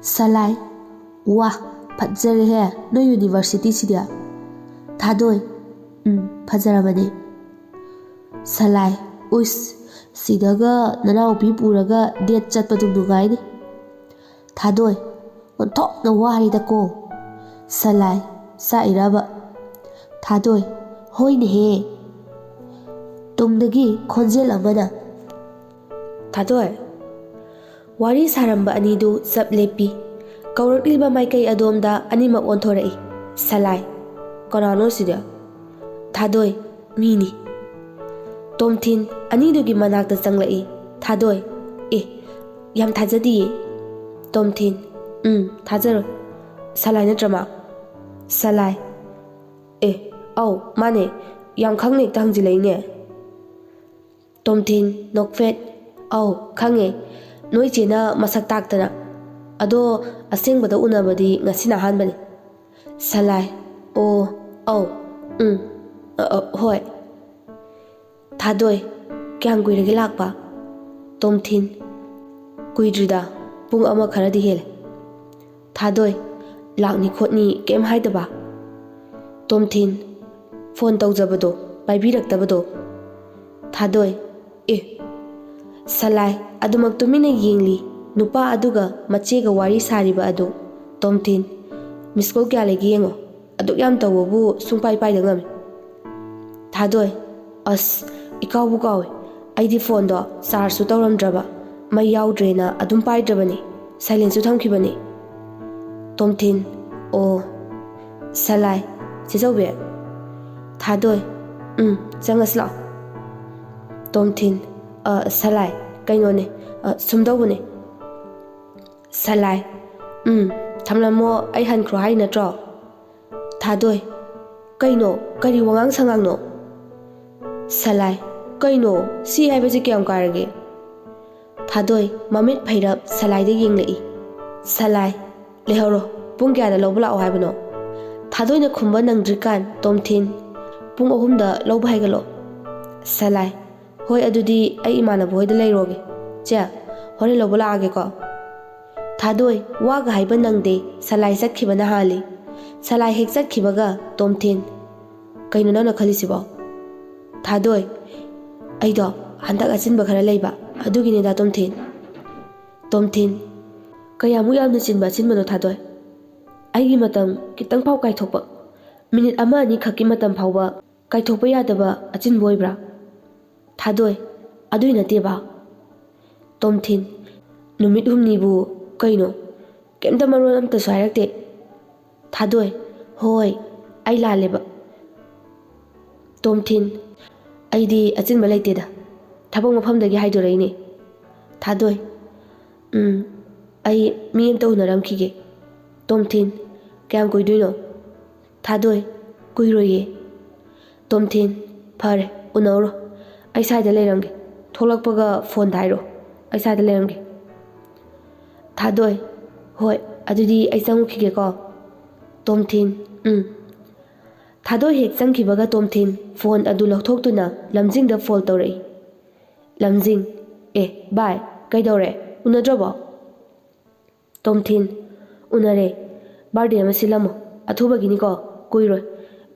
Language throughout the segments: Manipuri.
Salai, wah, fadzare no university sidia. Thadoi, fadzarabani. Salai, us, sidaga nanau pi puraga det chatpadu nugaini. Thadoi, onthok na wari da ko. Salai, sa iraba. Thadoi, hoi ne he. Tungdagi khonjel amana. Thadoi, wari saramba anidu sab lepi. Kaurakliba maikai adomda animak onthorai. Salai, konano sidia. Thadoi, mini. Tomthin anidugi manakta changlai. Thadoi, yam thajadi. Tomthin, thajaro. Salai na drama. Salai, au, mane, yam khangnik tangjilai ne. Tomthin nokfet, au, khange, noi chena masak taktana. Ado asengbada unabadi ngasina hanbani. Salai, au, hoi. Thadoi, kyang kuirage lakpa. Tomthin, kuidrida, pung ama kharadi hele. Thadoi, lakni khotni kem haidaba. Tomthin, phone tawjabado, paibiraktabado. Thadoi, Salai, adumak tumina yengli, nupa aduga machega wari sariba adu. Tomthin, miskol kya legi yengo, aduk yam tawabu sungpai pai dangam. Thadoi, ikaw bukaw, aidi phone do charge su tawram draba, mai yaudre na adum pai drabani, silent su thamkibani. Tomthin, Salai, chizawbe. Thadoi, changasla. Tomthin, Salai, kaino ne, sumdawbane. Salai, thamlamo ai han khro hai na tro. Thadoi, kaino, kari wangang sangang no. Salai, kaino, si hai baje kyam karage. Thadoi, mamit phairap Salai de yenglei. Salai, lehoro, pung kya da lobla o hai bano. Thadoi na khumba nangdrikan. Tomthin, pung ahum da lobha hai galo. Salai, hoi adudi ai imana boy da leiroge. Cha, hore lobla age ko. Thadoi, waga haiba nangde Salai sakhiba na hali. Salai hek sakhibaga. Tomthin, kaino na khalisibo. Thadoi, aido handak achinba khara leiba adugini da Tomthin. Tomthin, kayamu yamna chinba chinbano Thadoi. Aigi matam kitang phau kai thokpa. Minute ama ani khaki matam phauba kai thokpa yadaba achin boibra. Thadoi, adui na teba. Tomthin, numit humni bu kaino kemta maron amta sairakte. Thadoi, hoi, ai laleba. Tomthin, aidi achinba leiteda. Thabang mafamdagi haidoraini. Thadoi, ai mi amta unaramkhige. Tomthin, kyam kuiduino. Thadoi, kuiroye. Tomthin, phare, unauro. Ai saida leiramge. Tholakpaga phone thairo. Ai saida leiramge. Thadoi, hoi, adudi ai changkhige ko. Tomthin, Thadoi hek changkhibaga Tomthin phone adu lakthoktuna lamjingda fold tawrai. Lamjing, bye, kaidore, unadrobo. Tomthin, unare, birthday ama silamo, athubagini ko, kuiroi,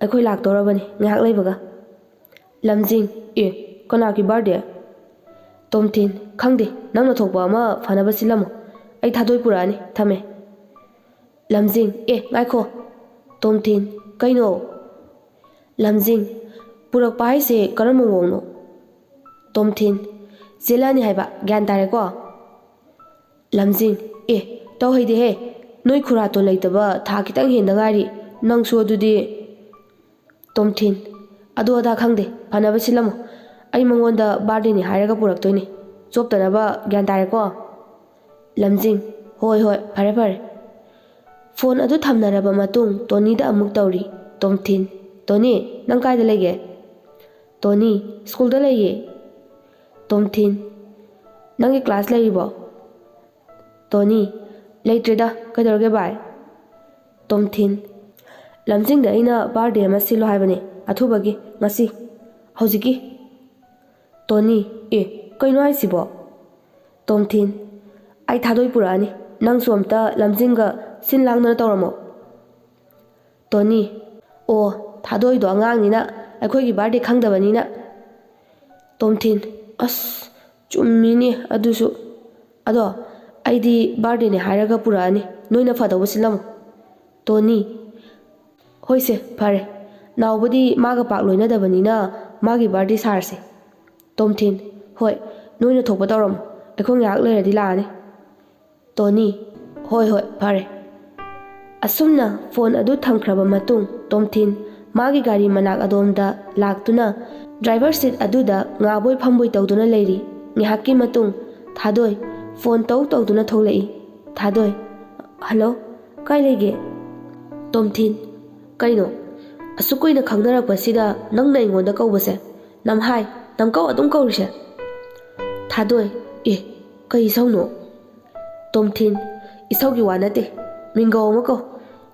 akhoi laktorabani, ngahak leibaga. Lamjing, kanaki birthday? Tomthin, khangde, nangna thokpa ama phanaba silamo, ai Thadoi purani, thame. Lamjing, ngaikho. Tomthin, kaino? Lamjing, purakpa haise karamba mawno? Tomthin, zelani haiba, gyan tare ko? Lamjing, tau haide he, noi khurato leitaba tha kitang henda ngari, nangsu adudi. Tomthin, adu ada khangde, phanaba silamo, ai mangonda birthday ni hairaga puraktoini, choptanaba gyan tare ko? Lamjing, hoi, phare phare. Phone adu thamnaraba matung Tony da amuk tawri. Tomthin, Tony, nang kaida lege? Tony, school da lege. Tomthin, nangi class leribo? Tony, leitreda, kaidorge bye. Tomthin, Lamjing da ina birthday ama silo haibane, athubagi, ngasi, hojiki. Tony, kaino haisibo? Tomthin, ai Thadoi purani, ꯅꯪꯁꯨ ꯑꯝꯇ ꯂꯝꯖꯤꯡꯒ ꯁꯤꯟ ꯂꯥꯡꯗꯅ ꯇꯧꯔꯝꯃꯣ꯫ ꯇꯣꯅꯤ: ꯑꯣ, ꯊꯥꯗꯣꯏꯗꯣ ꯑꯉꯥꯡꯅꯤꯅ, ꯑꯩꯈꯣꯏꯒꯤ ꯕꯥꯔꯗꯦ ꯈꯪꯗꯕꯅꯤꯅ꯫ ꯇꯣꯝꯊꯤꯟ: ꯑꯁ, ꯆꯨꯝꯃꯤꯅꯦ ꯑꯗꯨꯁꯨ꯫ ꯑꯗꯣ ꯑꯩꯗꯤ ꯕꯥꯔꯗꯦꯅꯦ ꯍꯥꯏꯔꯒ ꯄꯨꯔꯛꯑꯅꯤ, ꯅꯣꯏꯅ ꯐꯗꯧꯕ ꯁꯤꯜꯂꯝꯃꯣ꯫ ꯇꯣꯅꯤ: ꯍꯣꯏꯁꯦ, ꯐꯔꯦ꯫ ꯅꯥꯎꯕꯗꯤ ꯃꯥꯒ ꯄꯥꯛ ꯂꯣꯏꯅꯗꯕꯅꯤꯅ ꯃꯥꯒꯤ ꯕꯥꯔꯗꯦ ꯁꯥꯔꯁꯦ꯫ ꯇꯣꯝꯊꯤꯟ: ꯍꯣꯏ, ꯅꯣꯏꯅ ꯊꯣꯛꯄ ꯇꯧꯔꯝꯃꯣ, ꯑꯩꯈꯣꯏ ꯉꯥꯏꯍꯥꯛ ꯂꯩꯔꯗꯤ ꯂꯥꯛꯑꯅꯤ꯫ ꯇꯣꯅꯤ: ꯍꯣꯏ ꯍꯣꯏ, ꯐꯔꯦ꯫ ꯑꯁꯨꯝꯅ ꯐꯣꯟ ꯑꯗꯨ ꯊꯝꯈ꯭ꯔꯕ ꯃꯇꯨꯡ ꯇꯣꯝꯊꯤꯟ ꯃꯥꯒꯤ ꯒꯥꯔꯤ ꯃꯅꯥꯛ ꯑꯗꯣꯝꯗ ꯂꯥꯛꯇꯨꯅ ꯗ꯭ꯔꯥꯏꯚꯔ ꯁꯤꯠ ꯑꯗꯨꯗ ꯉꯥꯕꯣꯏ ꯐꯝꯕꯣꯏ ꯇꯧꯗꯨꯅ ꯂꯩꯔꯤ꯫ ꯉꯥꯏꯍꯥꯛꯀꯤ ꯃꯇꯨꯡ ꯊꯥꯗꯣꯏ ꯐꯣꯟ ꯇꯧꯗꯨꯅ ꯊꯣꯛꯂꯛꯏ꯫ ꯊꯥꯗꯣꯏ: ꯍꯜꯂꯣ, ꯀꯥꯏ ꯂꯩꯒꯦ? ꯇꯣꯝꯊꯤꯟ: ꯀꯩꯅꯣ, ꯑꯁꯨꯛ ꯀꯨꯏꯅ ꯈꯪꯅꯔꯛꯄꯁꯤꯗ ꯅꯪꯅ ꯑꯩꯉꯣꯟꯗ ꯀꯧꯕꯁꯦ ꯅꯝꯍꯥꯏ ꯅꯝꯀꯧ ꯑꯗꯨꯝ ꯀꯧꯔꯤꯁꯦ? ꯊꯥꯗꯣꯏ: ꯑꯦ, ꯀꯩ ꯏꯁꯧꯅꯣ? ꯇꯣꯝꯊꯤꯟ: ꯏꯁꯧꯒꯤ ꯋꯥ ꯅꯠꯇꯦ, ꯃꯤꯡꯒꯧ ꯑꯃ ꯀꯧ,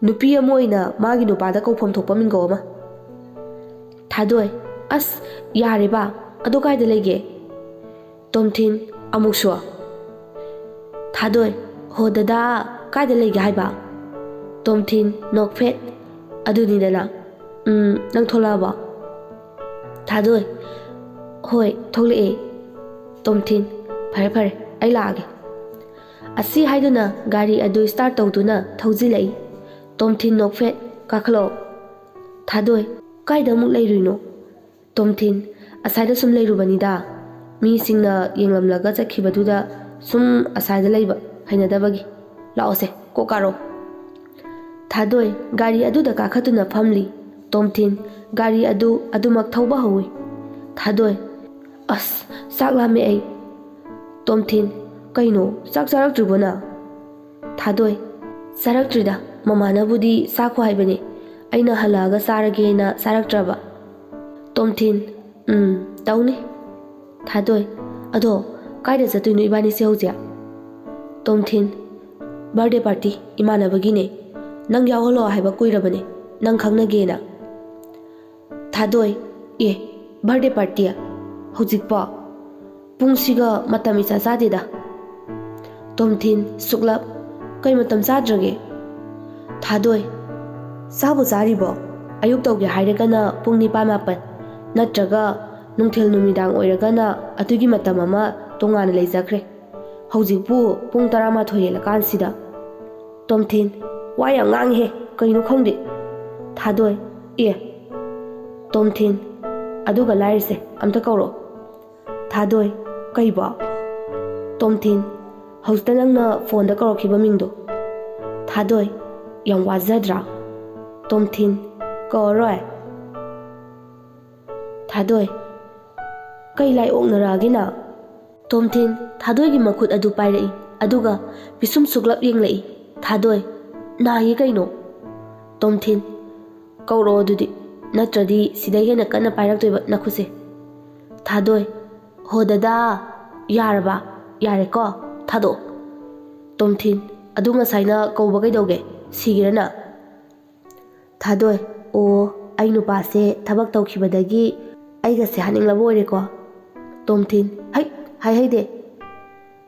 ꯅꯨꯄꯤ ꯑꯃ ꯑꯣꯏꯅ ꯃꯥꯒꯤ ꯅꯨꯄꯥꯗ ꯀꯧꯐꯝ ꯊꯣꯛꯄ ꯃꯤꯡꯒꯧ ꯑꯃ꯫ ꯊꯥꯗꯣꯏ: ꯑꯁ, ꯌꯥꯔꯦ ꯕꯥ, ꯑꯗꯣ ꯀꯥꯏꯗ ꯂꯩꯒꯦ? ꯇꯣꯝꯊꯤꯟ: ꯑꯃꯨꯛꯁꯨ? ꯊꯥꯗꯣꯏ: ꯍꯣ ꯗꯗꯥ, ꯀꯥꯏꯗ ꯂꯩꯒꯦ ꯍꯥꯏꯕ? ꯇꯣꯝꯊꯤꯟ ꯅꯣꯛꯐꯦꯠ: ꯑꯗꯨꯅꯤꯗꯅ, ꯅꯪ ꯊꯣꯛꯂꯛꯑꯕꯣ? ꯊꯥꯗꯣꯏ: ꯍꯣꯏ, ꯊꯣꯛꯂꯛꯑꯦ꯫ ꯇꯣꯝꯊꯤꯟ: ꯐꯔꯦ ꯐꯔꯦ, ꯑꯩ ꯂꯥꯛꯑꯒꯦ꯫ ꯑꯁꯤ ꯍꯥꯏꯗꯨꯅ ꯒꯥꯔꯤ ꯑꯗꯨ ꯁ꯭ꯇꯥꯔꯠ ꯇꯧꯗꯨꯅ ꯊꯧꯖꯤꯜꯂꯛꯏ꯫ ꯇꯣꯝꯊꯤꯟ ꯅꯣꯛꯐꯦꯠ: ꯀꯥꯈꯠꯂꯛꯑꯣ꯫ ꯊꯥꯗꯣꯏ: ꯀꯥꯏꯗ ꯑꯃꯨꯛ ꯂꯩꯔꯨꯏꯅꯣ? ꯇꯣꯝꯊꯤꯟ: ꯑꯁꯥꯏꯗ ꯁꯨꯝ ꯂꯩꯔꯨꯕꯅꯤꯗ, ꯃꯤꯁꯤꯡꯅ ꯌꯦꯡꯂꯝꯂꯒ ꯆꯠꯈꯤꯕꯗꯨꯗ ꯁꯨꯝ ꯑꯁꯥꯏꯗ ꯂꯩꯕ ꯍꯩꯅꯗꯕꯒꯤ꯫ ꯂꯥꯛꯑꯣꯁꯦ, ꯀꯣꯛ ꯀꯥꯔꯣ꯫ ꯊꯥꯗꯣꯏ ꯒꯥꯔꯤ ꯑꯗꯨꯗ ꯀꯥꯈꯠꯇꯨꯅ ꯐꯝꯂꯤ꯫ ꯇꯣꯝꯊꯤꯟ ꯒꯥꯔꯤ ꯑꯗꯨ ꯑꯗꯨꯃꯛ ꯊꯧꯕ ꯍꯧꯏ꯫ ꯊꯥꯗꯣꯏ: ꯑꯁ, ꯆꯥꯛ ꯂꯥꯝꯃꯦ ꯑꯩ꯫ ꯇꯣꯝꯊꯤꯟ: ꯀꯩꯅꯣ, ꯆꯥꯛ ꯆꯥꯔꯛꯇ꯭ꯔꯤꯕꯣ ꯅꯪ? ꯊꯥꯗꯣꯏ: ꯆꯥꯔꯛꯇ꯭ꯔꯤꯗ, ꯃꯃꯥꯅꯕꯨꯗꯤ ꯆꯥꯈꯣ ꯍꯥꯏꯕꯅꯦ, ꯑꯩꯅ ꯍꯜꯂꯛꯑꯒ ꯆꯥꯔꯒꯦꯅ ꯆꯥꯔꯛꯇ꯭ꯔꯕ꯫ ꯇꯣꯝꯊꯤꯟ: ꯇꯧꯅꯤ꯫ ꯊꯥꯗꯣꯏ: ꯑꯗꯣ ꯀꯥꯏꯗ ꯆꯠꯇꯣꯏꯅꯣ ꯏꯕꯥꯅꯤꯁꯦ ꯍꯧꯖꯤꯛ? ꯇꯣꯝꯊꯤꯟ: ꯕꯥꯔꯗꯦ ꯄꯥꯔꯇꯤ, ꯏꯃꯥꯟꯅꯕꯒꯤꯅꯦ, ꯅꯪ ꯌꯥꯎꯍꯜꯂꯛꯑꯣ ꯍꯥꯏꯕ ꯀꯨꯏꯔꯕꯅꯦ, ꯅꯪ ꯈꯪꯅꯒꯦꯅ꯫ ꯊꯥꯗꯣꯏ: ꯑꯦ, ꯕꯥꯔꯗꯦ ꯄꯥꯔꯇꯤ? ꯍꯧꯖꯤꯛꯄꯣ? ꯄꯨꯡꯁꯤꯒ ꯃꯇꯝ ꯏꯆꯥ ꯆꯥꯗꯦꯗ꯫ ꯇꯣꯝꯊꯤꯟ ꯁꯨꯛꯂꯞ: ꯀꯩ ꯃꯇꯝ ꯆꯥꯗ꯭ꯔꯒꯦ? ꯊꯥꯗꯣꯏ: ꯆꯥꯕꯨ ꯆꯥꯔꯤꯕꯣ? ꯑꯌꯨꯛ ꯇꯧꯒꯦ ꯍꯥꯏꯔꯒꯅ ꯄꯨꯡ 9-10, ꯅꯠꯇ꯭ꯔꯒ ꯅꯨꯡꯊꯤꯜ ꯅꯨꯃꯤꯗꯥꯡ ꯑꯣꯏꯔꯒꯅ ꯑꯗꯨꯒꯤ ꯃꯇꯝ ꯑꯃ ꯇꯣꯉꯥꯟꯅ ꯂꯩꯖꯈ꯭ꯔꯦ꯫ ꯍꯧꯖꯤꯛꯄꯨ ꯄꯨꯡ 11 ꯍꯦꯜꯂꯀꯥꯟꯁꯤꯗ꯫ ꯇꯣꯝꯊꯤꯟ: ꯋꯥ ꯌꯥꯝ ꯉꯥꯡꯉꯤꯍꯦ, ꯀꯩꯅꯣ ꯈꯪꯗꯦ꯫ ꯊꯥꯗꯣꯏ: ꯑꯦ. ꯇꯣꯝꯊꯤꯟ: ꯑꯗꯨꯒ ꯂꯥꯏꯔꯤꯁꯦ, ꯑꯝꯇ ꯀꯧꯔꯛꯑꯣ꯫ ꯊꯥꯗꯣꯏ: ꯀꯩꯕꯣ? ꯇꯣꯝꯊꯤꯟ: ꯍꯧꯖꯤꯛꯇ ꯅꯪꯅ ꯐꯣꯟꯗ ꯀꯧꯔꯛꯈꯤꯕ ꯃꯤꯡꯗꯣ꯫ ꯊꯥꯗꯣꯏ: ꯌꯥꯝ ꯋꯥꯖꯗ꯭ꯔꯥ? ꯇꯣꯝꯊꯤꯟ: ꯀꯧꯔꯔꯣꯏ꯫ ꯊꯥꯗꯣꯏ: ꯀꯩ ꯂꯥꯏ ꯑꯣꯛꯅꯔꯛꯑꯒꯦꯅ? ꯇꯣꯝꯊꯤꯟ ꯊꯥꯗꯣꯏꯒꯤ ꯃꯈꯨꯠ ꯑꯗꯨ ꯄꯥꯏꯔꯛꯏ, ꯑꯗꯨꯒ ꯄꯤꯁꯨꯝ ꯁꯨꯛꯂꯞ ꯌꯦꯡꯂꯛꯏ꯫ ꯊꯥꯗꯣꯏ: ꯅꯥꯏꯌꯦ ꯀꯩꯅꯣ? ꯇꯣꯝꯊꯤꯟ: ꯀꯧꯔꯛꯑꯣ ꯑꯗꯨꯗꯤ, ꯅꯠꯇ꯭ꯔꯗꯤ ꯁꯤꯗꯩ ꯍꯦꯟꯅ ꯀꯟꯅ ꯄꯥꯏꯔꯛꯇꯣꯏꯕ ꯅꯈꯨꯠꯁꯦ꯫ ꯊꯥꯗꯣꯏ: ꯍꯣ ꯗꯗꯥ, ꯌꯥꯔꯕ? ꯌꯥꯔꯦꯀꯣ, ꯊꯥꯗꯣꯛꯑꯣ꯫ ꯇꯣꯝꯊꯤꯟ: ꯑꯗꯨ ꯉꯁꯥꯏꯅ ꯀꯧꯕ ꯀꯩꯗꯧꯒꯦ? ꯁꯤꯒꯦꯔꯅ? ꯊꯥꯗꯣꯏ: ꯑꯣ, ꯑꯩ ꯅꯨꯄꯥꯁꯦ ꯊꯕꯛ ꯇꯧꯈꯤꯕꯗꯒꯤ ꯑꯩꯒꯁꯦ ꯍꯥꯠꯅꯤꯡꯂꯕ ꯑꯣꯏꯔꯦꯀꯣ꯫ ꯇꯣꯝꯊꯤꯟ: ꯍꯩꯠ, ꯍꯥꯏꯍꯩꯗꯦ꯫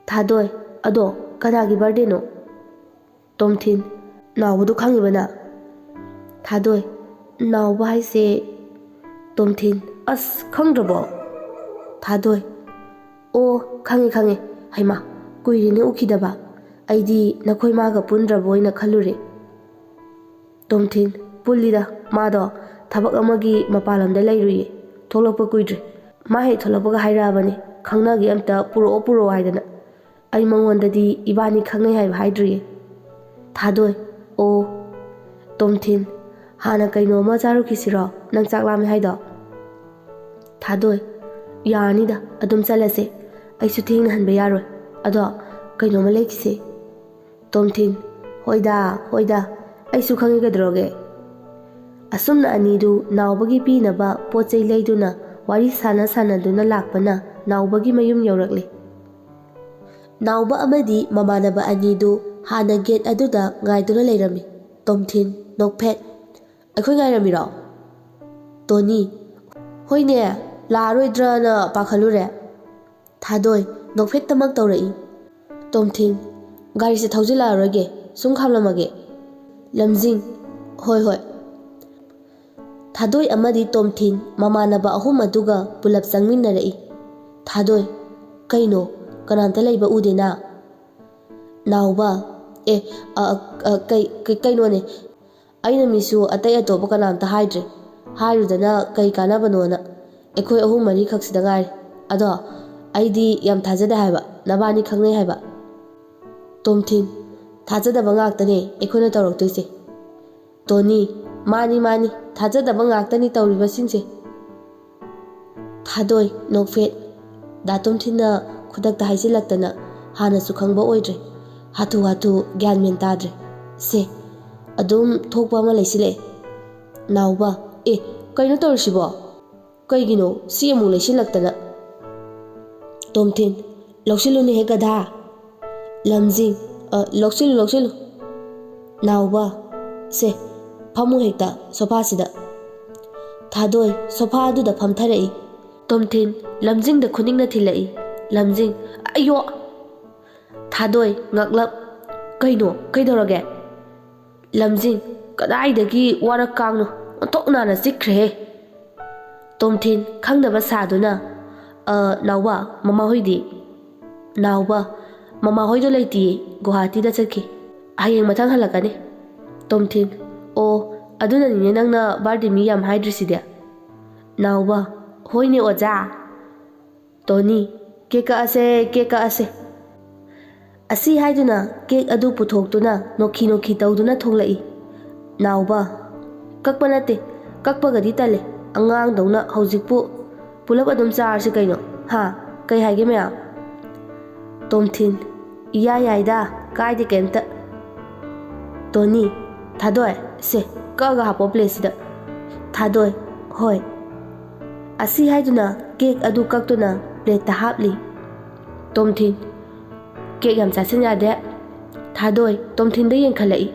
ꯊꯥꯗꯣꯏ: ꯑꯗꯣ ꯀꯅꯥꯒꯤ ꯕꯥꯔꯗꯦꯅꯣ? ꯇꯣꯝꯊꯤꯟ: ꯅꯥꯎꯕꯗꯨ ꯈꯪꯉꯤꯕ ꯅꯪ? ꯊꯥꯗꯣꯏ: ꯅꯥꯎꯕ ꯍꯥꯏꯁꯦ? ꯇꯣꯝꯊꯤꯟ: ꯑꯁ, ꯈꯪꯗ꯭ꯔꯕꯣ? ꯊꯥꯗꯣꯏ: ꯑꯣ, ꯈꯪꯉꯦ ꯈꯪꯉꯦ, ꯍꯩꯃꯥ, ꯀꯨꯏꯔꯦꯅꯦ ꯎꯈꯤꯗꯕ, ꯑꯩꯗꯤ ꯅꯈꯣꯏ ꯃꯥꯒ ꯄꯨꯟꯗ꯭ꯔꯕꯣꯏꯅ ꯈꯜꯂꯨꯔꯦ꯫ ꯇꯣꯝꯊꯤꯟ: ꯄꯨꯜꯂꯤꯗ, ꯃꯥꯗꯣ ꯊꯕꯛ ꯑꯃꯒꯤ ꯃꯄꯥꯟ ꯂꯝꯗ ꯂꯩꯔꯨꯏꯌꯦ, ꯊꯣꯛꯂꯛꯄ ꯀꯨꯏꯗ꯭ꯔꯤ꯫ ꯃꯥ ꯍꯦꯛ ꯊꯣꯛꯂꯛꯄꯒ ꯍꯥꯏꯔꯛꯑꯕꯅꯦ, ꯈꯪꯅꯒꯦ ꯑꯝꯇ ꯄꯨꯔꯛꯑꯣ ꯍꯥꯏꯗꯅ꯫ ꯑꯩ ꯃꯉꯣꯟꯗꯗꯤ ꯏꯕꯥꯅꯤ ꯈꯪꯅꯩ ꯍꯥꯏꯕ ꯍꯥꯏꯗ꯭ꯔꯤꯌꯦ꯫ ꯊꯥꯗꯣꯏ: ꯑꯣ. ꯇꯣꯝꯊꯤꯟ: ꯍꯥꯟꯅ ꯀꯩꯅꯣꯝꯃ ꯆꯥꯔꯨꯈꯤꯁꯤꯔꯣ, ꯅꯪ ꯆꯥꯛ ꯂꯥꯝꯃꯦ ꯍꯥꯏꯗꯣ? ꯊꯥꯗꯣꯏ: ꯌꯥꯔꯅꯤꯗ, ꯑꯗꯨꯝ ꯆꯠꯂꯁꯦ, ꯑꯩꯁꯨ ꯊꯦꯡꯅ ꯍꯟꯕ ꯌꯥꯔꯣꯏ, ꯑꯗꯣ ꯀꯩꯅꯣꯝꯃ ꯂꯩꯈꯤꯁꯦ꯫ ꯇꯣꯝꯊꯤꯟ: ꯍꯣꯏꯗ ꯍꯣꯏꯗ, ꯑꯩꯁꯨ ꯈꯪꯉꯤ ꯀꯩꯗꯧꯔꯒꯦ꯫ ꯑꯁꯨꯝꯅ ꯑꯅꯤꯗꯨ ꯅꯥꯎꯕꯒꯤ ꯄꯤꯅꯕ ꯄꯣꯠ ꯆꯩ ꯂꯩꯗꯨꯅ ꯋꯥꯔꯤ ꯁꯥꯟꯅꯗꯨꯅ ꯂꯥꯛꯄꯅ ꯅꯥꯎꯕꯒꯤ ꯃꯌꯨꯝ ꯌꯧꯔꯛꯂꯦ꯫ ꯅꯥꯎꯕ ꯑꯃꯗꯤ ꯃꯃꯥꯟꯅꯕ ꯑꯅꯤꯗꯨ ꯍꯥꯟꯅ ꯒꯦꯠ ꯑꯗꯨꯗ ꯉꯥꯏꯗꯨꯅ ꯂꯩꯔꯝꯃꯤ꯫ ꯇꯣꯝꯊꯤꯟ ꯅꯣꯛꯐꯦꯠ: ꯑꯩꯈꯣꯏ ꯉꯥꯏꯔꯝꯃꯤꯔꯣ? ꯇꯣꯅꯤ: ꯍꯣꯏꯅꯦ, ꯂꯥꯛꯑꯔꯣꯏꯗ꯭ꯔꯅ ꯄꯥꯈꯠꯂꯨꯔꯦ꯫ ꯊꯥꯗꯣꯏ ꯅꯣꯛꯐꯦꯠꯇꯃꯛ ꯇꯧꯔꯛꯏ꯫ ꯇꯣꯝꯊꯤꯟ: ꯒꯥꯔꯤꯁꯦ ꯊꯧꯖꯤꯜꯂꯛꯑꯔꯣꯏꯒꯦ ꯁꯨꯝ ꯈꯥꯝꯂꯝꯃꯒꯦ ꯂꯝꯖꯤꯡ ꯍꯣꯏ ꯍꯣꯏ ꯊꯥꯗꯣꯏ ꯑꯃꯗꯤ ꯇꯣꯝꯊꯤꯟ ꯃꯃꯥꯟꯅꯕ ꯑꯍꯨꯝ ꯑꯗꯨꯒ ꯄꯨꯂꯞ ꯆꯪꯃꯤꯟꯅꯔꯛꯏ ꯊꯥꯗꯣꯏ ꯀꯩꯅꯣ ꯀꯅꯥꯝꯇ ꯂꯩꯕ ꯎꯗꯦꯅ ꯅꯥꯎꯕ ꯀꯩꯅꯣꯅꯦ ꯑꯩꯅ ꯃꯤꯁꯨ ꯑꯇꯩ ꯑꯇꯣꯞꯄ ꯀꯅꯥꯝꯇ ꯍꯥꯏꯗ꯭ꯔꯦ ꯍꯥꯏꯔꯨꯗꯅ ꯀꯩ ꯀꯥꯟꯅꯕꯅꯣꯅ ꯑꯩꯈꯣꯏ ꯑꯍꯨꯝ ꯃꯔꯤ ꯈꯛꯁꯤꯗ ꯉꯥꯏꯔꯦ ꯑꯗꯣ ꯑꯩꯗꯤ ꯌꯥꯝ ꯊꯥꯖꯗꯦ ꯍꯥꯏꯕ ꯅꯕꯥꯅꯤ ꯈꯪꯅꯩ ꯍꯥꯏꯕ ꯇꯣꯝꯊꯤꯟ ꯊꯥꯖꯗꯕ ꯉꯥꯛꯇꯅꯦ ꯑꯩꯈꯣꯏꯅ ꯇꯧꯔꯛꯇꯣꯏꯁꯦ ꯇꯣꯅꯤ ꯃꯥꯅꯤ ꯊꯥꯖꯗꯕ ꯉꯥꯛꯇꯅꯤ ꯇꯧꯔꯤꯕꯁꯤꯡꯁꯦ ꯊꯥꯗꯣꯏ ꯅꯣꯛꯐꯦꯠ ꯗꯥ ꯇꯣꯝꯊꯤꯟꯅ ꯈꯨꯗꯛꯇ ꯍꯥꯏꯖꯤꯜꯂꯛꯇꯅ ꯍꯥꯟꯅꯁꯨ ꯈꯪꯕ ꯑꯣꯏꯗ꯭ꯔꯦ ꯍꯥꯊꯨ ꯒ꯭ꯌꯥꯟ ꯃꯦꯟ ꯇꯥꯗ꯭ꯔꯦ ꯁꯦ ꯑꯗꯨꯝ ꯊꯣꯛꯄ ꯑꯃ ꯂꯩꯁꯤꯜꯂꯛꯑꯦ ꯅꯥꯎꯕ ꯀꯩꯅꯣ ꯇꯧꯔꯤꯁꯤꯕꯣ ꯀꯩꯒꯤꯅꯣ ꯁꯤ ꯑꯃꯨꯛ ꯂꯩꯁꯤꯜꯂꯛꯇꯅ ꯇꯣꯝꯊꯤꯟ ꯂꯧꯁꯤꯜꯂꯨꯅꯦꯍꯦ ꯒꯙꯥ ꯂꯝꯖꯤꯡ ꯂꯧꯁꯤꯜꯂꯨ ꯅꯥꯎꯕ ꯁꯦ ꯐꯝꯃꯨ ꯍꯦꯛꯇ ꯁꯣꯐꯥꯁꯤꯗ ꯊꯥꯗꯣꯏ ꯁꯣꯐꯥ ꯑꯗꯨꯗ ꯐꯝꯊꯔꯛꯏ ꯇꯣꯝꯊꯤꯟ ꯂꯝꯖꯤꯡꯗ ꯈꯨꯅꯤꯡꯅ ꯊꯤꯜꯂꯛꯏ ꯂꯝꯖꯤꯡ ꯑꯌꯣ ꯊꯥꯗꯣꯏ ꯉꯛꯂꯞ ꯀꯩꯅꯣ ꯀꯩꯗꯧꯔꯒꯦ ꯂꯝꯖꯤꯡ ꯀꯗꯥꯏꯗꯒꯤ ꯋꯥꯔꯛ ꯀꯥꯡꯅꯣ ꯑꯣꯟꯊꯣꯛꯅꯥꯅ ꯆꯤꯛꯈ꯭ꯔꯦꯍꯦ ꯇꯣꯝꯊꯤꯟ ꯈꯪꯗꯕ ꯁꯥꯗꯨꯅ ꯅꯥꯎꯕ ꯃꯃꯥꯍꯣꯏꯗꯤ ꯅꯥꯎꯕ ꯃꯃꯥꯍꯣꯏꯗꯣ ꯂꯩꯇꯤꯌꯦ ꯒꯨꯋꯥꯍꯥꯇꯤꯗ ꯆꯠꯈꯤ ꯍꯌꯦꯡ ꯃꯊꯪ ꯍꯜꯂꯛꯀꯅꯤ ꯇꯣꯝꯊꯤꯟ ꯑꯣ ꯑꯗꯨꯅꯅꯤꯅꯦ ꯅꯪꯅ ꯕꯥꯔꯗꯦ ꯃꯤ ꯌꯥꯝ ꯍꯥꯏꯗ꯭ꯔꯤꯁꯤꯗꯤ ꯅꯥꯎꯕ ꯍꯣꯏꯅꯦ ꯑꯣꯖꯥ ꯇꯣꯅꯤ ꯀꯦꯛ ꯀꯛꯑꯁꯦ ꯑꯁꯤ ꯍꯥꯏꯗꯨꯅ ꯀꯦꯛ ꯑꯗꯨ ꯄꯨꯊꯣꯛꯇꯨꯅ ꯅꯣꯛꯈꯤ ꯇꯧꯗꯨꯅ ꯊꯣꯛꯂꯛꯏ ꯅꯥꯎꯕ ꯀꯛꯄ ꯅꯠꯇꯦ ꯀꯛꯄꯒꯗꯤ ꯇꯜꯂꯦ ꯑꯉꯥꯡꯗꯧꯅ ꯍꯧꯖꯤꯛꯄꯨ ꯄꯨꯂꯞ ꯑꯗꯨꯝ ꯆꯥꯔꯁꯤ ꯀꯩꯅꯣ ꯀꯩ ꯍꯥꯏꯒꯦ ꯃꯌꯥꯝ ꯇꯣꯝꯊꯤꯟ ꯏꯌꯥ ꯌꯥꯏꯗ ꯀꯥꯏꯗꯦ ꯀꯩꯝꯇ ꯇꯣꯅꯤ ꯊꯥꯗꯣꯏ ꯁꯦ ꯀꯛꯑꯒ ꯍꯥꯞꯄꯣ ꯄ꯭ꯂꯦꯠꯁꯤꯗ ꯊꯥꯗꯣꯏ ꯍꯣꯏ ꯑꯁꯤ ꯍꯥꯏꯗꯨꯅ ꯀꯦꯛ ꯑꯗꯨ ꯀꯛꯇꯨꯅ ꯄ꯭ꯂꯦꯠꯇ ꯍꯥꯞꯂꯤ ꯇꯣꯝꯊꯤꯟ ꯀꯦꯛ ꯌꯥꯝ ꯆꯥꯁꯤꯟ ꯌꯥꯗꯦ ꯊꯥꯗꯣꯏ ꯇꯣꯝꯊꯤꯟꯗ ꯌꯦꯡꯈꯠꯂꯛꯏ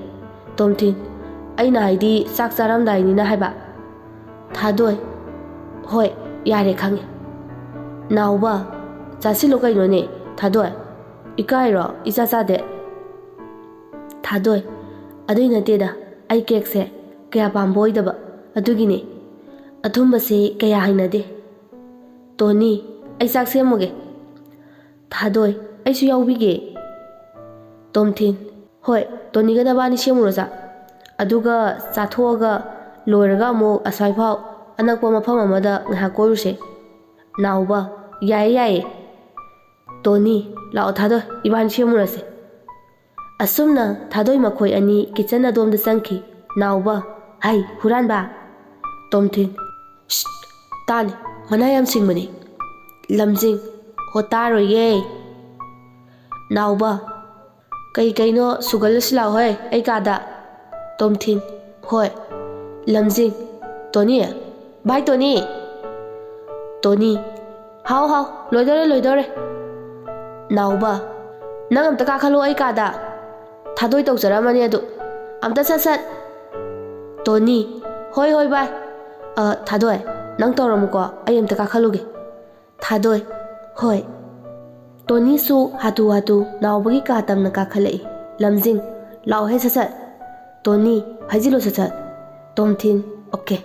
ꯇꯣꯝꯊꯤꯟ ꯑꯩꯅ ꯍꯥꯏꯗꯤ ꯆꯥꯛ ꯆꯥꯔꯝꯗꯥꯏꯅꯤꯅ ꯍꯥꯏꯕ ꯊꯥꯗꯣꯏ ꯍꯣꯏ ꯌꯥꯔꯦ ꯈꯪꯉꯦ ꯅꯥꯎꯕ ꯆꯥꯁꯤꯜꯂꯨ ꯀꯩꯅꯣꯅꯦ ꯊꯥꯗꯣꯏ ꯏꯀꯥꯏꯔꯣ ꯏꯆꯥ ꯆꯥꯗꯦ ꯊꯥꯗꯣꯏ ꯑꯗꯨꯏ ꯅꯠꯇꯦꯗ ꯑꯩ ꯀꯦꯛꯁꯦ ꯀꯌꯥ ꯄꯥꯝꯕ ꯑꯣꯏꯗꯕ ꯑꯗꯨꯒꯤꯅꯦ ꯑꯊꯨꯝꯕꯁꯦ ꯀꯌꯥ ꯍꯩꯅꯗꯦ ꯇꯣꯅꯤ ꯑꯩ ꯆꯥꯛ ꯁꯦꯝꯃꯨꯒꯦ ꯊꯥꯗꯣꯏ ꯑꯩꯁꯨ ꯌꯥꯎꯕꯤꯒꯦ ꯇꯣꯝꯊꯤꯟ ꯍꯣꯏ ꯇꯣꯅꯤꯒ ꯅꯕꯥꯅꯤ ꯁꯦꯝꯃꯨꯔꯣ ꯆꯥꯛ ꯑꯗꯨꯒ ꯆꯥꯊꯣꯛꯑꯒ ꯂꯣꯏꯔꯒ ꯑꯃꯨꯛ ꯑꯁ꯭ꯋꯥꯏꯐꯥꯎ ꯑꯅꯛꯄ ꯃꯐꯝ ꯑꯃꯗ ꯉꯥꯏꯍꯥꯛ ꯀꯣꯏꯔꯨꯁꯦ ꯅꯥꯎꯕ ꯌꯥꯏꯌꯦ ꯇꯣꯅꯤ ꯂꯥꯛꯑꯣ ꯊꯥꯗꯣꯏ ꯏꯕꯥꯅꯤ ꯁꯦꯝꯃꯨꯔꯁꯦ ꯑꯁꯨꯝꯅ ꯊꯥꯗꯣꯏ ꯃꯈꯣꯏ ꯑꯅꯤ ꯀꯤꯠꯆꯟ ꯑꯗꯣꯝꯗ ꯆꯪꯈꯤ ꯅꯥꯎꯕ ꯍꯩ ꯍꯨꯔꯥꯟꯕ ꯇꯣꯝꯊꯤꯟ ꯇꯥꯅꯤ ꯃꯅꯥ ꯌꯥꯝ ꯁꯤꯡꯕꯅꯤ ꯂꯝꯖꯤꯡ ꯍꯣ ꯇꯥꯔꯣꯏꯌꯦ ꯅꯥꯎꯕ ꯀꯩꯅꯣ ꯁꯨꯒꯠꯂꯁꯤ ꯂꯥꯛꯑꯣꯍꯦ ꯑꯩ ꯀꯥꯗ ꯇꯣꯝꯊꯤꯟ ꯍꯣꯏ ꯂꯝꯖꯤꯡ ꯇꯣꯅꯤ ꯚꯥꯏ ꯇꯣꯅꯤ ꯍꯥꯎ ꯂꯣꯏꯗꯧꯔꯦ ꯅꯥꯎꯕ ꯅꯪ ꯑꯝꯇ ꯀꯥꯈꯠꯂꯣ ꯑꯩ ꯀꯥꯗ ꯊꯥꯗꯣꯏ ꯇꯧꯖꯔꯝꯃꯅꯤ ꯑꯗꯨ ꯑꯝꯇ ꯁꯠ ꯇꯣꯅꯤ ꯍꯣꯏ ꯚꯥꯏ ꯊꯥꯗꯣꯏ ꯅꯪ ꯇꯧꯔꯝꯃꯨꯀꯣ ꯑꯩ ꯑꯝꯇ ꯀꯥꯈꯠꯂꯨꯒꯦ ꯊꯥꯗꯣꯏ ꯍꯣꯏ ꯇꯣꯅꯤꯁꯨ ꯍꯥꯊꯨ ꯅꯥꯎꯕꯒꯤ ꯀꯥ ꯇꯝꯅ ꯀꯥꯈꯠꯂꯛꯏ ꯂꯝꯖꯤꯡ ꯂꯥꯛꯑꯣꯍꯦ ꯁꯠ ꯇꯣꯅꯤ ꯍꯥꯏꯖꯤꯜꯂꯣ ꯁꯠ ꯇꯣꯝꯊꯤꯟ ꯑꯣꯀꯦ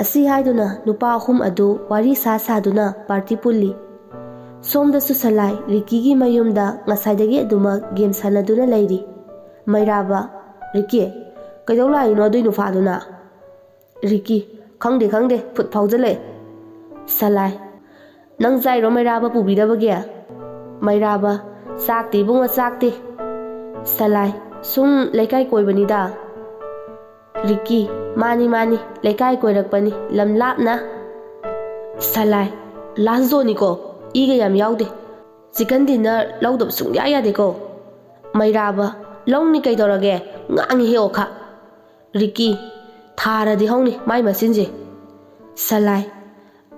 ꯑꯁꯤ ꯍꯥꯏꯗꯨꯅ ꯅꯨꯄꯥ ꯑꯍꯨꯝ ꯑꯗꯨ ꯋꯥꯔꯤ ꯁꯥꯗꯨꯅ ꯄꯥꯔꯇꯤ ꯄꯨꯜꯂꯤ ꯁꯣꯝꯗꯁꯨ ꯁꯂꯥꯏ ꯔꯤꯀꯤꯒꯤ ꯃꯌꯨꯝꯗ ꯉꯁꯥꯏꯗꯒꯤ ꯑꯗꯨꯃꯛ ꯒꯦꯝ ꯁꯥꯟꯅꯗꯨꯅ ꯂꯩꯔꯤ ꯃꯩꯔꯥꯕ ꯔꯤꯀꯤ ꯀꯩꯗꯧ ꯂꯥꯛꯏꯅꯣ ꯑꯗꯨꯏ ꯅꯨꯄꯥꯗꯨꯅ ꯔꯤꯀꯤ ꯈꯪꯗꯦ ꯐꯨꯠ ꯐꯥꯎꯖꯜꯂꯛꯑꯦ ꯁꯂꯥꯏ ꯅꯪ ꯆꯥꯏꯔꯣ ꯃꯩꯔꯥꯕ ꯄꯨꯕꯤꯗꯕꯒꯤ ꯃꯩꯔꯥꯕ ꯆꯥꯛꯇꯦ ꯏꯕꯨꯡꯉꯣ ꯆꯥꯛꯇꯦ ꯁꯂꯥꯏ ꯁꯨꯝ ꯂꯩꯀꯥꯏ ꯀꯣꯏꯕꯅꯤꯗ ꯔꯤꯀꯤ ꯃꯥꯅꯤ ꯂꯩꯀꯥꯏ ꯀꯣꯏꯔꯛꯄꯅꯤ ꯂꯝ ꯂꯥꯞꯅ ꯁꯂꯥꯏ ꯂꯥꯁ ꯖꯣꯟꯅꯤꯀꯣ ꯏꯒ ꯌꯥꯝ ꯌꯥꯎꯗꯦ ꯆꯤꯀꯟ ꯗꯤꯟꯅꯔ ꯂꯧꯗꯕ ꯁꯨꯡꯌꯥ ꯌꯥꯗꯦꯀꯣ ꯃꯩꯔꯥꯕ ꯂꯧꯅꯤ ꯀꯩꯗꯧꯔꯒꯦ ꯉꯥꯡꯉꯤꯍꯦ ꯑꯣꯈꯥ ꯔꯤꯀꯤ ꯊꯥꯔꯗꯤ ꯍꯧꯅꯤ ꯃꯥꯏ ꯃꯆꯤꯟꯁꯦ ꯁꯂꯥꯏ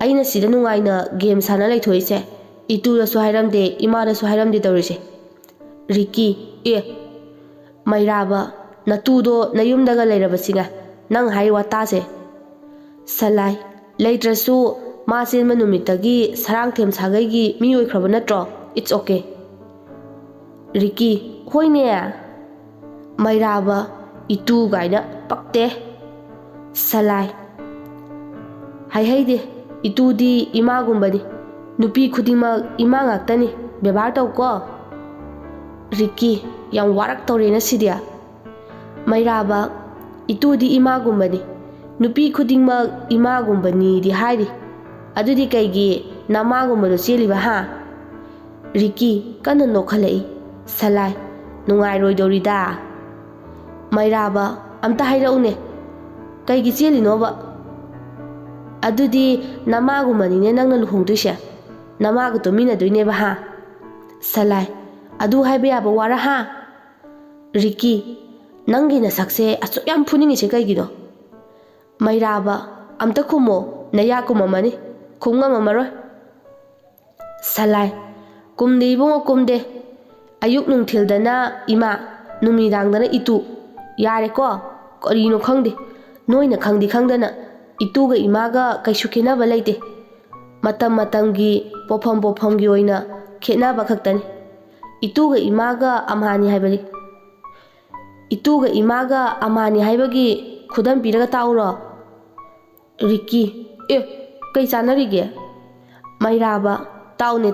ꯑꯩꯅ ꯁꯤꯗ ꯅꯨꯡꯉꯥꯏꯅ ꯒꯦꯝ ꯁꯥꯟꯅ ꯂꯩꯊꯣꯛꯏꯁꯦ ꯏꯇꯨꯗꯁꯨ ꯍꯥꯏꯔꯝꯗꯦ ꯏꯃꯥꯗꯁꯨ ꯍꯥꯏꯔꯝꯗꯦ ꯇꯧꯔꯤꯁꯦ ꯔꯤꯀꯤ ꯃꯩꯔꯥꯕ ꯅꯇꯨꯗꯣ ꯅꯌꯨꯝꯗꯒ ꯂꯩꯔꯕꯁꯤꯒ ꯅꯪ ꯍꯥꯏꯔꯤ ꯋꯥꯇꯥꯁꯦ ꯁꯂꯥꯏ ꯂꯩꯇ꯭ꯔꯁꯨ ꯃꯥ ꯆꯦꯟꯕ ꯅꯨꯃꯤꯠꯇꯒꯤ ꯁꯔꯥꯡꯊꯦꯝ ꯁꯥꯒꯩꯒꯤ ꯃꯤ ꯑꯣꯏꯈ꯭ꯔꯕ ꯅꯠꯇ꯭ꯔꯣ ꯏꯠꯁ ꯑꯣꯀꯦ ꯔꯤꯀꯤ ꯍꯣꯏꯅꯦ ꯃꯩꯔꯥꯕ ꯏꯇꯨ ꯒꯥꯏꯅ ꯄꯛꯇꯦ ꯁꯂꯥꯏ ꯍꯥꯏꯍꯩꯗꯦ ꯏꯇꯨꯗꯤ ꯏꯃꯥꯒꯨꯝꯕꯅꯤ ꯅꯨꯄꯤ ꯈꯨꯗꯤꯡꯃꯛ ꯏꯃꯥ ꯉꯥꯛꯇꯅꯤ ꯕꯦꯕꯥꯔ ꯇꯧꯀꯣ ꯔꯤꯀꯤ ꯌꯥꯝ ꯋꯥꯔꯛꯇꯧꯔꯦ ꯉꯁꯤꯗꯤ ꯃꯩꯔꯥꯕ ꯏꯇꯨꯗꯤ ꯏꯃꯥꯒꯨꯝꯕꯅꯤ ꯅꯨꯄꯤ ꯈꯨꯗꯤꯡꯃꯛ ꯏꯃꯥꯒꯨꯝꯕꯅꯤꯗꯤ ꯍꯥꯏꯔꯤ ꯑꯗꯨꯗꯤ ꯀꯩꯒꯤ ꯅꯃꯥꯒꯨꯝꯕꯗꯣ ꯆꯦꯜꯂꯤꯕ ꯍꯥ ꯔꯤꯀꯤ ꯀꯟꯅ ꯅꯣꯛꯈꯠꯂꯛꯏ ꯁꯂꯥꯏ ꯅꯨꯡꯉꯥꯏꯔꯣꯏꯗꯧꯔꯤꯗ ꯃꯩꯔꯥꯕ ꯑꯝꯇ ꯍꯥꯏꯔꯛꯎꯅꯦ ꯀꯩꯒꯤ ꯆꯦꯜꯂꯤꯅꯣꯕ ꯑꯗꯨꯗꯤ ꯅꯃꯥꯒꯨꯝꯕꯅꯤꯅꯦ ꯅꯪꯅ ꯂꯨꯍꯣꯡꯗꯣꯏꯁꯦ ꯅꯃꯥꯒ ꯇꯨꯃꯤꯟꯅꯗꯣꯏꯅꯦꯕ ꯍꯥ ꯁꯂꯥꯏ ꯑꯗꯨ ꯍꯥꯏꯕ ꯌꯥꯕ ꯋꯥꯔ ꯍꯥ ꯔꯤꯀꯤ ꯅꯪꯒꯤ ꯅꯁꯛꯁꯦ ꯑꯁꯨꯛ ꯌꯥꯝ ꯐꯨꯅꯤꯡꯉꯤꯁꯦ ꯀꯩꯒꯤꯅꯣ ꯃꯩꯔꯥꯕ ꯑꯝꯇ ꯈꯨꯝꯃꯣ ꯅꯌꯥ ꯀꯨꯝꯃꯝꯃꯅꯤ ꯈꯨꯝ ꯉꯝꯃꯝꯃꯔꯣꯏ ꯁꯂꯥꯏ ꯀꯨꯝꯗꯦ ꯏꯕꯨꯡꯉꯣ ꯀꯨꯝꯗꯦ ꯑꯌꯨꯛ ꯅꯨꯡꯊꯤꯜꯗꯅ ꯏꯃꯥ ꯅꯨꯃꯤꯗꯥꯡꯗꯅ ꯏꯇꯨ ꯌꯥꯔꯦꯀꯣ ꯀꯔꯤꯅꯣ ꯈꯪꯗꯦ ꯅꯣꯏꯅ ꯈꯪꯗꯤ ꯈꯪꯗꯅ ꯏꯇꯨꯒ ꯏꯃꯥꯒ ꯀꯩꯁꯨ ꯈꯦꯠꯅꯕ ꯂꯩꯇꯦ ꯃꯇꯝ ꯃꯇꯝꯒꯤ ꯄꯣꯠꯐꯝꯒꯤ ꯑꯣꯏꯅ ꯈꯦꯠꯅꯕ ꯈꯛꯇꯅꯤ ꯏꯇꯨꯒ ꯏꯃꯥꯒ ꯑꯝꯍꯥꯅꯤ ꯍꯥꯏꯕꯅꯤ ꯏꯇꯨꯒ ꯏꯃꯥꯒ ꯑꯝꯍꯥꯅꯤ ꯍꯥꯏꯕꯒꯤ ꯈꯨꯗꯝ ꯄꯤꯔꯒ ꯇꯥꯛꯎꯔꯣ ꯔꯤꯀꯤ ꯀꯩ ꯆꯥꯟꯅꯔꯤꯒꯦ ꯃꯩꯔꯥꯕ ꯇꯥꯎꯅꯦ